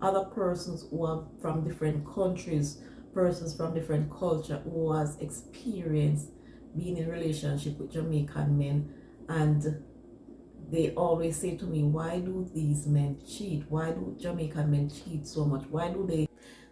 other persons who are from different countries, persons from different culture who has experienced being in relationship with Jamaican men, and they always say to me, why do these men cheat? Why do Jamaican men cheat so much? Why do they?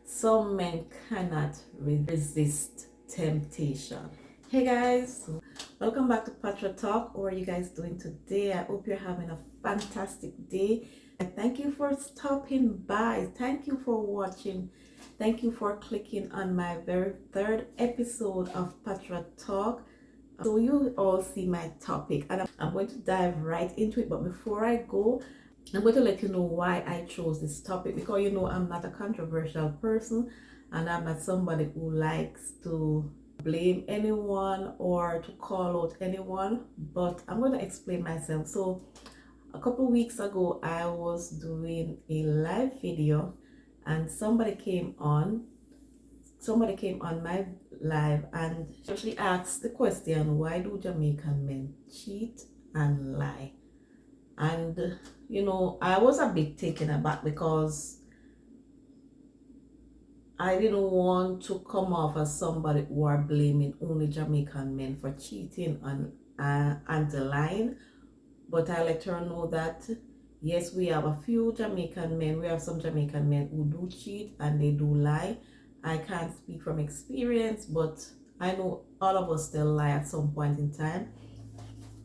Some men cannot resist temptation. Hey guys, welcome back to Patra Talk. How are you guys doing today? I hope you're having a fantastic day. And thank you for stopping by. Thank you for watching. Thank you for clicking on my very third episode of Patra Talk. So you all see my topic, and I'm going to dive right into it. But before I go, I'm going to let you know why I chose this topic, because I'm not a controversial person, and I'm not somebody who likes to blame anyone or to call out anyone, but I'm going to explain myself. So a couple weeks ago, I was doing a live video, and somebody came on my live and she asked the question, why do Jamaican men cheat and lie? And I was a bit taken aback, because I didn't want to come off as somebody who are blaming only Jamaican men for cheating and lying. But I let her know that yes, we have a few Jamaican men, we have some Jamaican men who do cheat and they do lie. I can't speak from experience, but I know all of us still lie at some point in time.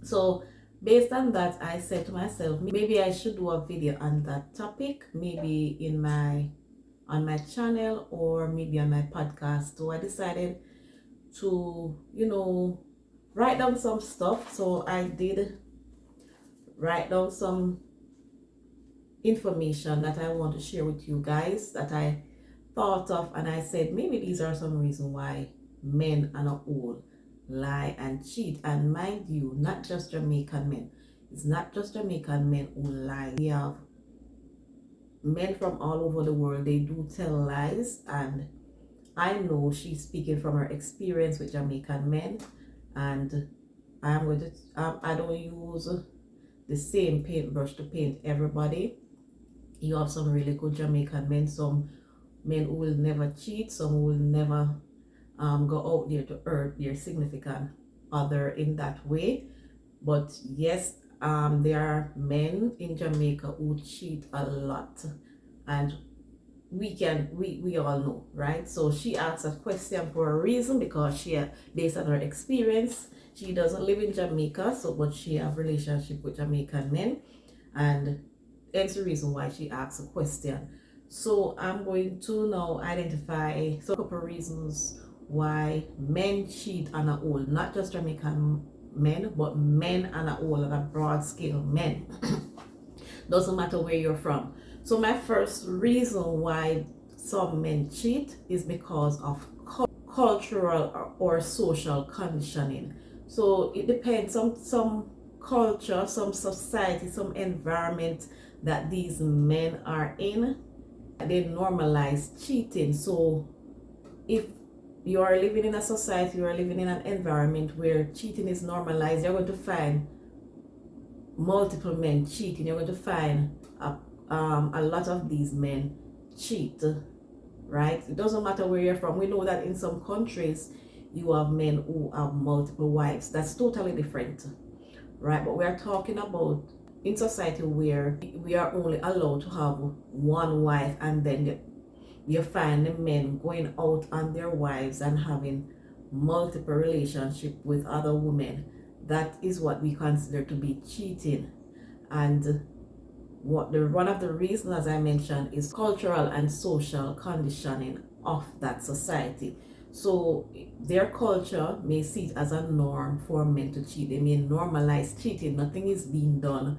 So based on that, I said to myself, maybe I should do a video on that topic, maybe on my channel or maybe on my podcast. So I decided to write down some stuff. So I did write down some information that I want to share with you guys that I thought of, and I said maybe these are some reasons why men are not all lie and cheat. And mind you, not just Jamaican men. It's not just Jamaican men who lie. We have men from all over the world. They do tell lies, and I know she's speaking from her experience with Jamaican men. And I'm going to I don't use the same paintbrush to paint everybody. You have some really good Jamaican men, some men who will never cheat, some who will never go out there to hurt their significant other in that way. But yes, there are men in Jamaica who cheat a lot, and we all know, right? So she asked a question for a reason, because she, based on her experience, she doesn't live in Jamaica, so but she have relationship with Jamaican men, and that's the reason why she asked a question. So I'm going to now identify some couple reasons why men cheat on a whole, not just Jamaican men, but men on a whole, on a broad scale, men. Doesn't matter where you're from. So my first reason why some men cheat is because of cultural or social conditioning. So it depends. Some culture, some society, some environment that these men are in, they normalize cheating. So if you are living in a society, you are living in an environment where cheating is normalized, you're going to find multiple men cheating. You're going to find a lot of these men cheat, right? It doesn't matter where you're from. We know that in some countries you have men who have multiple wives. That's totally different, right? But we are talking about in society where we are only allowed to have one wife, and then you find the men going out on their wives and having multiple relationships with other women. That is what we consider to be cheating. And one of the reasons, as I mentioned, is cultural and social conditioning of that society. So their culture may see it as a norm for men to cheat. They may normalize cheating. Nothing is being done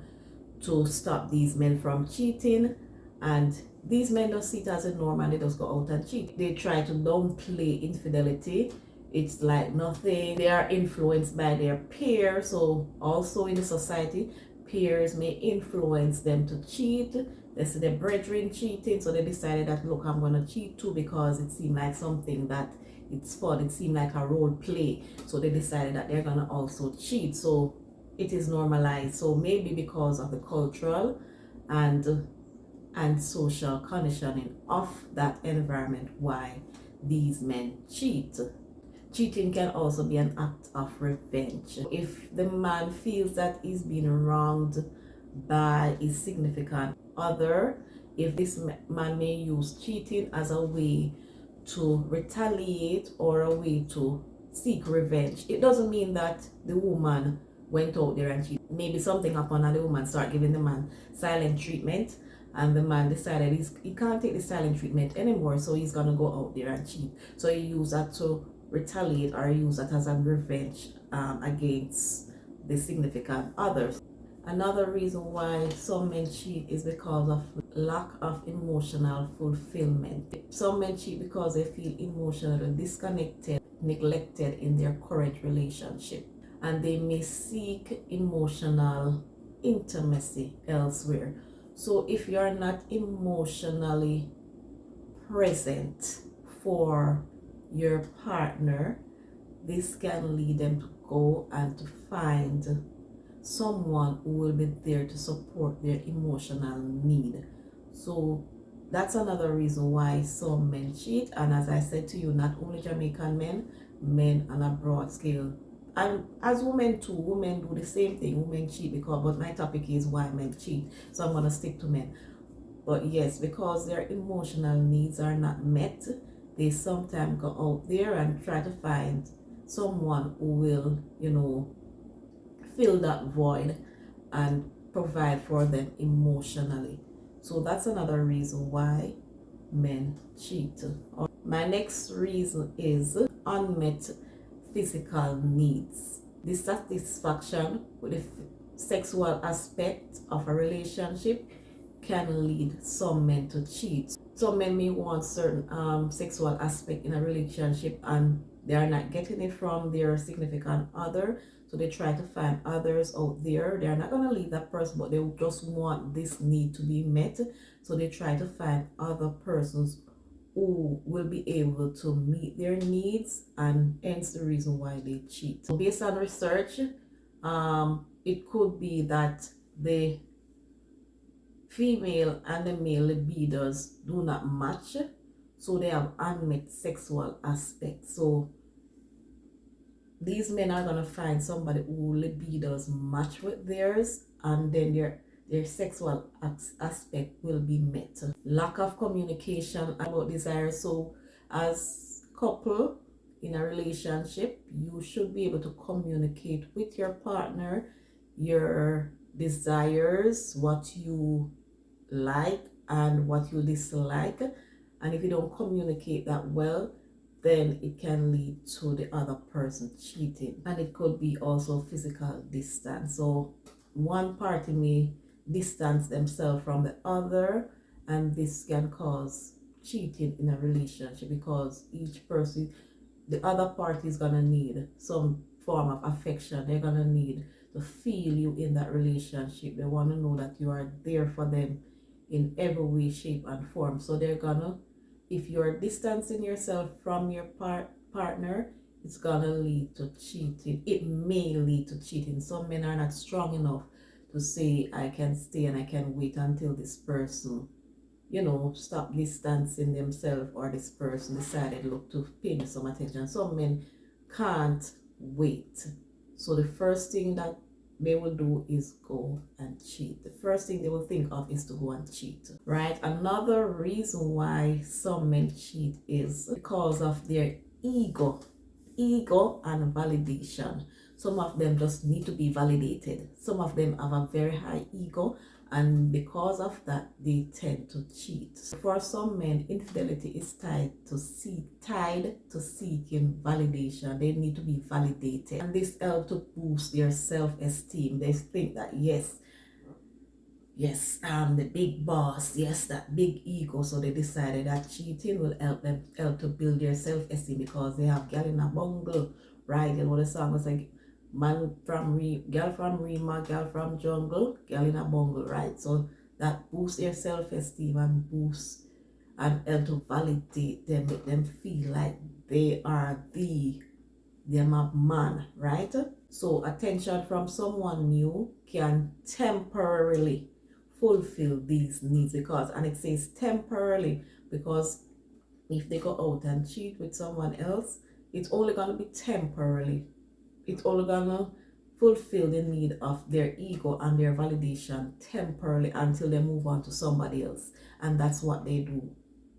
to stop these men from cheating, and these men don't see it as a norm and they just go out and cheat. They try to downplay infidelity. It's like nothing. They are influenced by their peers. So also in the society, peers may influence them to cheat. They see their brethren cheating, so they decided that, look, I'm gonna cheat too, because it seemed like something that it's fun. It seemed like a role play. So they decided that they're gonna also cheat. So it is normalized. So maybe because of the cultural and and social conditioning of that environment why these men cheat. Cheating can also be an act of revenge. If the man feels that he's been wronged by his significant other, if this man may use cheating as a way to retaliate or a way to seek revenge. It doesn't mean that the woman went out there and cheated. Maybe something happened and the woman started giving the man silent treatment, and the man decided he can't take the silent treatment anymore, so he's gonna go out there and cheat. So he used that to retaliate or use that as a revenge against the significant others. Another reason why some men cheat is because of lack of emotional fulfillment. Some men cheat because they feel emotionally disconnected, neglected in their current relationship, and they may seek emotional intimacy elsewhere. So if you're not emotionally present for your partner, this can lead them to go and to find someone who will be there to support their emotional need. So that's another reason why some men cheat. And as I said to you, not only Jamaican men, men on a broad scale, and as women too, women do the same thing. Women cheat but my topic is why men cheat, so I'm going to stick to men. But yes, because their emotional needs are not met, they sometimes go out there and try to find someone who will, fill that void and provide for them emotionally. So that's another reason why men cheat. My next reason is unmet physical needs. Dissatisfaction with the sexual aspect of a relationship can lead some men to cheat. Some men may want certain sexual aspect in a relationship and they are not getting it from their significant other, so they try to find others out there. They're not going to leave that person, but they just want this need to be met, so they try to find other persons who will be able to meet their needs, and hence the reason why they cheat. So based on research, it could be that the female and the male libidos do not match, so they have unmet sexual aspects. So these men are going to find somebody who libidos match with theirs, and then their sexual aspect will be met. Lack of communication about desire. So as couple in a relationship, you should be able to communicate with your partner your desires, what you like and what you dislike. And if you don't communicate that well, then it can lead to the other person cheating. And it could be also physical distance. So one party may distance themselves from the other, and this can cause cheating in a relationship because each person, the other party, is gonna need some form of affection. They're gonna need to feel you in that relationship. They want to know that you are there for them in every way, shape, and form. So they're gonna, if you're distancing yourself from your partner, it's gonna lead to cheating. It may lead to cheating. Some men are not strong enough to say, I can stay and I can wait until this person, stop distancing themselves, or this person decided, look, to pay me some attention. Some men can't wait. So the first thing that they will do is go and cheat. The first thing they will think of is to go and cheat, right? Another reason why some men cheat is because of their ego and validation. Some of them just need to be validated. Some of them have a very high ego, and because of that, they tend to cheat. For some men, infidelity is tied to seeking validation. They need to be validated, and this helps to boost their self-esteem. They think that yes, I'm the big boss, yes, that big ego. So they decided that cheating will help to build their self-esteem because they have gal in a bungle, right? The song was like, girl from Rima, girl from jungle, girl in a bungle, right? So that boosts their self-esteem and boosts and help to validate them, make them feel like they are them a man, right? So attention from someone new can temporarily fulfill these needs, because, and it says temporarily, because if they go out and cheat with someone else, it's only going to be temporarily. It's only going to fulfill the need of their ego and their validation temporarily until they move on to somebody else. And that's what they do,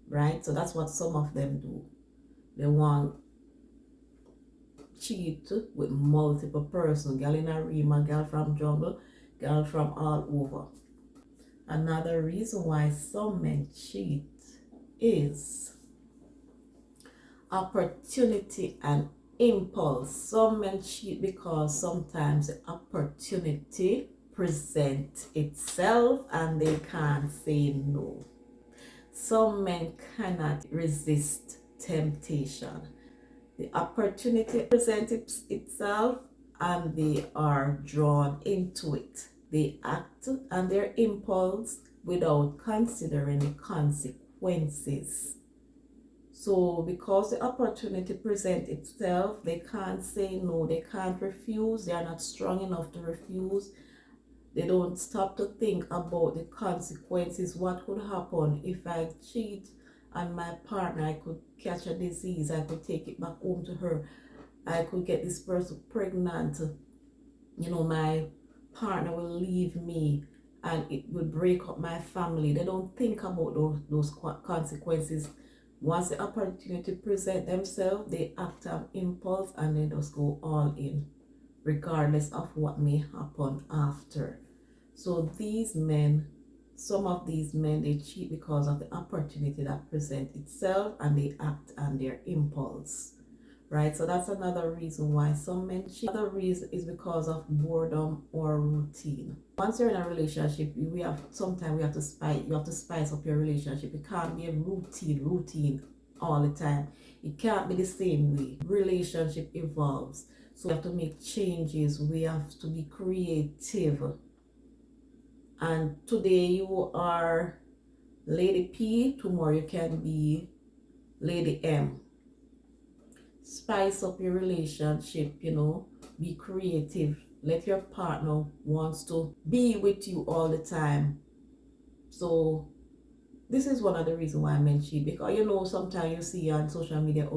right? So that's what some of them do. They want cheat with multiple persons, girl in a Rima, girl from jungle, girl from all over. Another reason why some men cheat is opportunity and impulse. Some men cheat because sometimes the opportunity presents itself and they can't say no. Some men cannot resist temptation. The opportunity presents itself and they are drawn into it. They act on their impulse without considering the consequences. So because the opportunity presents itself, they can't say no, they can't refuse, they are not strong enough to refuse. They don't stop to think about the consequences. What could happen if I cheat on my partner? I could catch a disease, I could take it back home to her, I could get this person pregnant, my partner will leave me and it will break up my family. They don't think about those consequences. Once the opportunity present themselves, they act on impulse and they just go all in, regardless of what may happen after. So these men, some of these men, they cheat because of the opportunity that presents itself and they act on their impulse, right? So that's another reason why some men cheat. Another reason is because of boredom or routine. Once you're in a relationship, you have to spice up your relationship. It can't be a routine all the time. It can't be the same way. Relationship evolves. So we have to make changes. We have to be creative. And today you are Lady P, tomorrow you can be Lady M. Spice up your relationship, be creative. Let your partner wants to be with you all the time. So this is one of the reasons why men cheat, because sometimes you see on social media,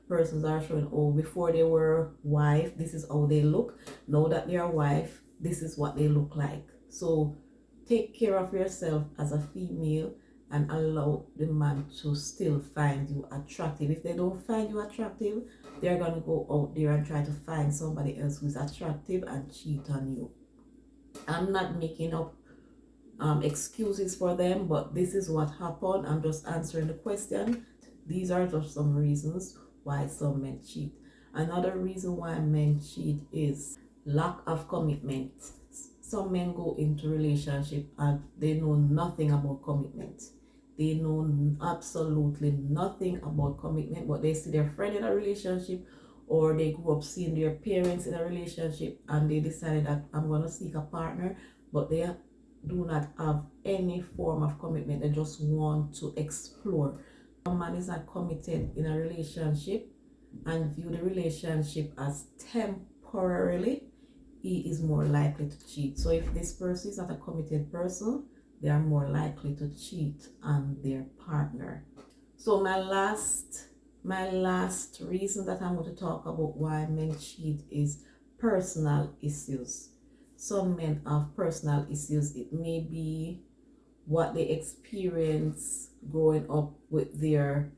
persons are showing, before they were wife, this is how they look. Now that they are wife, this is what they look like. So take care of yourself as a female and allow the man to still find you attractive. If they don't find you attractive, they're going to go out there and try to find somebody else who's attractive and cheat on you. I'm not making up excuses for them, but this is what happened. I'm just answering the question. These are just some reasons why some men cheat. Another reason why men cheat is lack of commitment. Some men go into relationship and they know nothing about commitment. They know absolutely nothing about commitment, but they see their friend in a relationship, or they grew up seeing their parents in a relationship and they decided that I'm going to seek a partner, but they do not have any form of commitment. They just want to explore. A man is not committed in a relationship and view the relationship as temporarily, he is more likely to cheat. So if this person is not a committed person, they are more likely to cheat on their partner. So my last reason that I'm going to talk about why men cheat is personal issues. Some men have personal issues. It may be what they experience growing up with their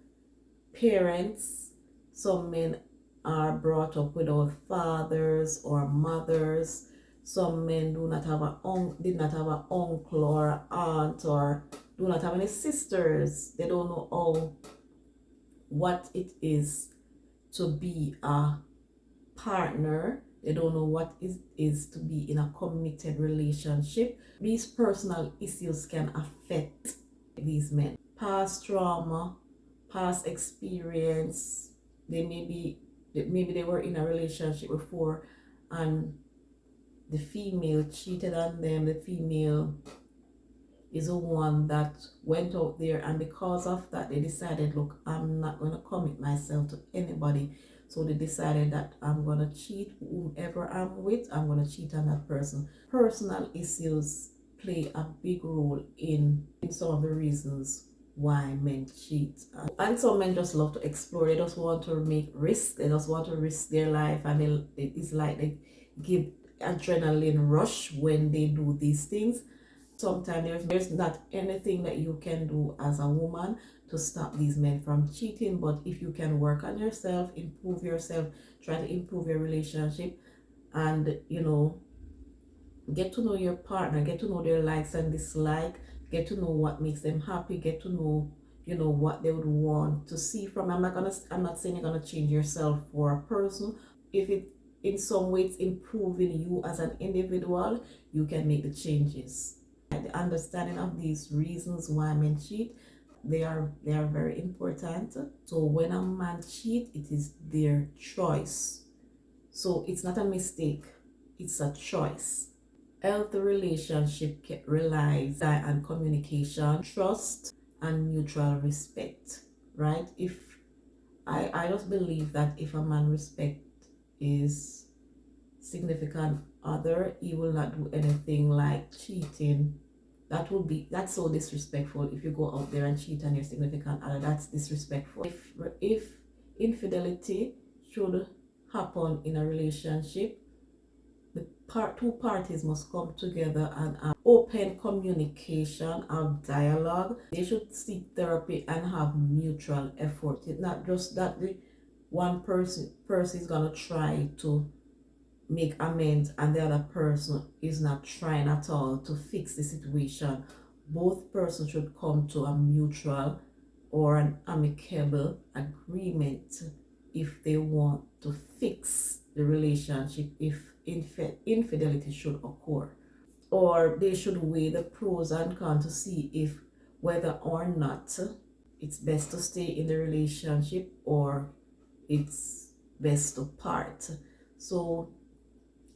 parents. Some men are brought up without fathers or mothers. Some men did not have an uncle or aunt, or do not have any sisters. They don't know what it is to be a partner. They don't know what it is to be in a committed relationship. These personal issues can affect these men. Past trauma, past experience. Maybe they were in a relationship before and the female cheated on them. The female is the one that went out there, and because of that they decided, look, I'm not going to commit myself to anybody. So they decided that I'm going to cheat whomever I'm with, I'm going to cheat on that person. Personal issues play a big role in some of the reasons why men cheat. And some men just love to explore. They just want to make risks. They just want to risk their life, and it's like they give adrenaline rush when they do these things. Sometimes there's not anything that you can do as a woman to stop these men from cheating, but if you can work on yourself, improve yourself, try to improve your relationship, and get to know your partner, get to know their likes and dislikes, get to know what makes them happy, get to know what they would want to see from. I'm not saying you're gonna change yourself for a person. If it in some ways improving you as an individual, you can make the changes. The understanding of these reasons why men cheat, they are very important. So when a man cheat, it is their choice. So it's not a mistake, it's a choice. Healthy relationship relies on communication, trust, and mutual respect, right? If I just believe that if a man respect his significant other, he will not do anything like cheating. That's so disrespectful. If you go out there and cheat on your significant other, that's disrespectful. If infidelity should happen in a relationship, two parties must come together and have open communication, have dialogue. They should seek therapy and have mutual effort. It's not just that the one person is gonna try to make amends and the other person is not trying at all to fix the situation. Both persons should come to a mutual or an amicable agreement if they want to fix the relationship, if infidelity should occur. Or they should weigh the pros and cons to see if whether or not it's best to stay in the relationship or it's best to part. So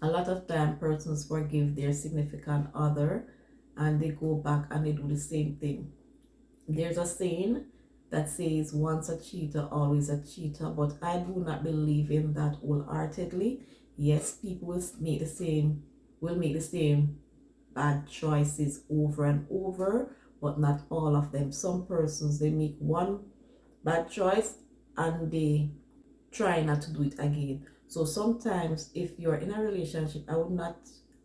a lot of time persons forgive their significant other and they go back and they do the same thing. There's a saying that says once a cheater, always a cheater, but I do not believe in that wholeheartedly. Yes, people will make the same bad choices over and over, but not all of them. Some persons, they make one bad choice and they try not to do it again. So sometimes if you're in a relationship, I would not,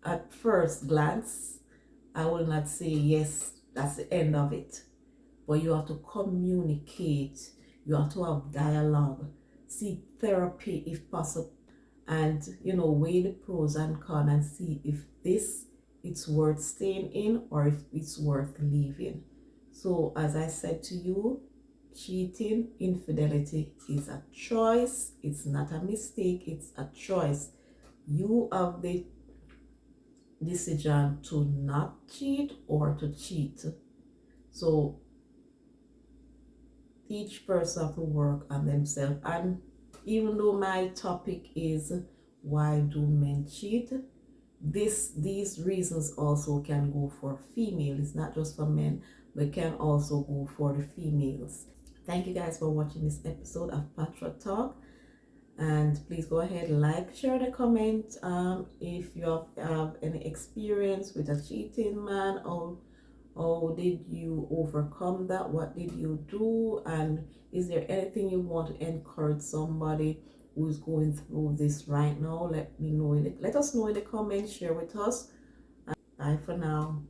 at first glance, I will not say yes, that's the end of it. But you have to communicate, you have to have dialogue, seek therapy if possible, and weigh the pros and cons and see if it's worth staying in or if it's worth leaving. So as I said to you, cheating, infidelity is a choice. It's not a mistake, it's a choice. You have the decision to not cheat or to cheat. So each person have to work on themselves. And even though my topic is why do men cheat, these reasons also can go for females. It's not just for men, but can also go for the females. Thank you guys for watching this episode of Patra Talk, and please go ahead, like, share, and comment if you have any experience with a cheating man, or how did you overcome that? What did you do? And is there anything you want to encourage somebody who's going through this right now? Let us know in the comments. Share with us. Bye for now.